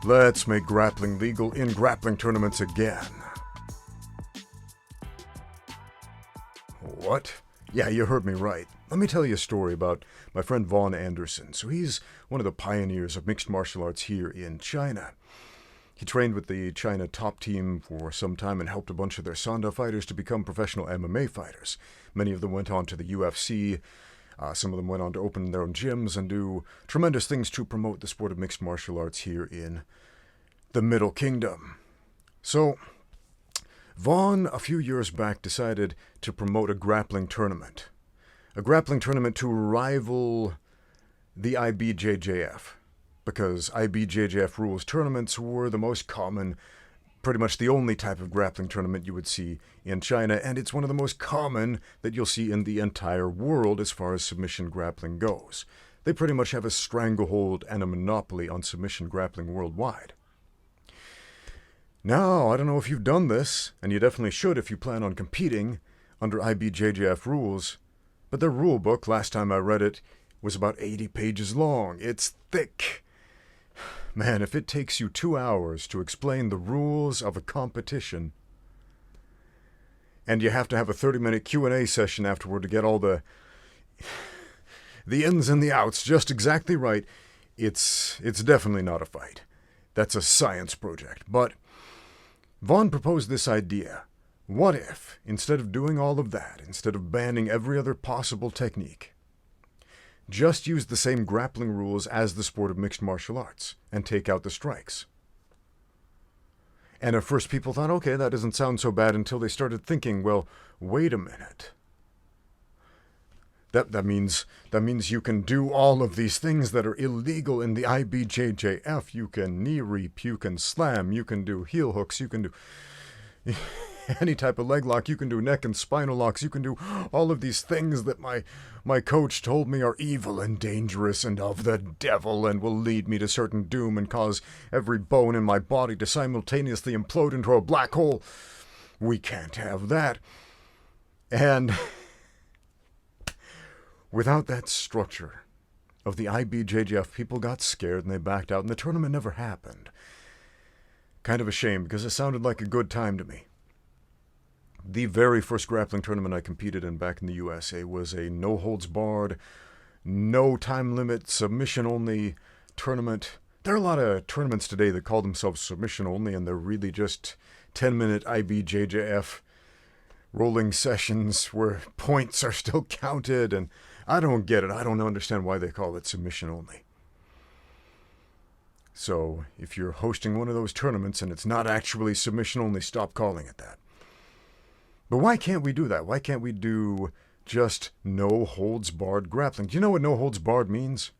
Let's make grappling legal in grappling tournaments again. What? Yeah, you heard me right. Let me tell you a story about my friend Vaughn Anderson. So he's one of the pioneers of mixed martial arts here in China. He trained with the China top team for some time and helped a bunch of their Sanda fighters to become professional MMA fighters. Many of them went on to the UFC. Some of them went on to open their own gyms and do tremendous things to promote the sport of mixed martial arts here in the Middle Kingdom. So, Vaughn, a few years back, decided to promote a grappling tournament. A grappling tournament to rival the IBJJF. Because IBJJF rules tournaments were the most common, pretty much the only type of grappling tournament you would see in China, and it's one of the most common that you'll see in the entire world as far as submission grappling goes. They pretty much have a stranglehold and a monopoly on submission grappling worldwide. Now, I don't know if you've done this, and you definitely should if you plan on competing under IBJJF rules, but their rule book, last time I read it, was about 80 pages long. It's thick. Man, if it takes you 2 hours to explain the rules of a competition, and you have to have a 30-minute Q&A session afterward to get all the ins and the outs just exactly right, it's definitely not a fight. That's a science project. But Vaughn proposed this idea. What if, instead of doing all of that, instead of banning every other possible technique, just use the same grappling rules as the sport of mixed martial arts and take out the strikes? And at first people thought, okay, that doesn't sound so bad, until they started thinking, well, wait a minute. That means you can do all of these things that are illegal in the IBJJF. You can knee reap, you can slam, you can do heel hooks, you can do any type of leg lock, you can do neck and spinal locks, you can do all of these things that my coach told me are evil and dangerous and of the devil and will lead me to certain doom and cause every bone in my body to simultaneously implode into a black hole. We can't have that. And without that structure of the IBJJF, people got scared and they backed out, and the tournament never happened. Kind of a shame, because it sounded like a good time to me. The very first grappling tournament I competed in back in the USA was a no-holds-barred, no time limit, submission-only tournament. There are a lot of tournaments today that call themselves submission-only, and they're really just 10-minute IBJJF rolling sessions where points are still counted, and I don't get it. I don't understand why they call it submission-only. So, if you're hosting one of those tournaments and it's not actually submission-only, stop calling it that. But why can't we do that? Why can't we do just no-holds-barred grappling? Do you know what no-holds-barred means?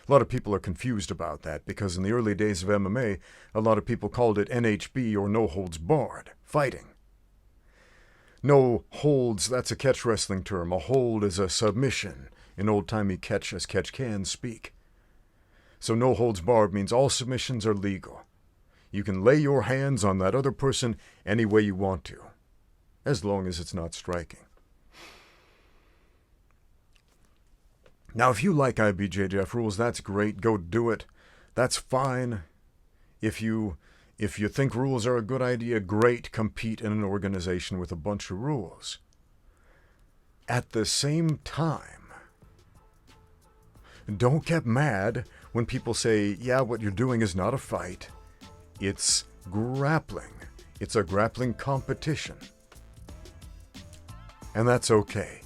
A lot of people are confused about that, because in the early days of MMA, a lot of people called it NHB, or no-holds-barred fighting. No holds, that's a catch wrestling term. A hold is a submission, in old-timey catch as catch can speak. So no holds barred means all submissions are legal. You can lay your hands on that other person any way you want to, as long as it's not striking. Now, if you like IBJJF rules, that's great. Go do it. That's fine. If you think rules are a good idea, great. Compete in an organization with a bunch of rules. At the same time, don't get mad when people say, yeah, what you're doing is not a fight. It's grappling. It's a grappling competition. And that's okay.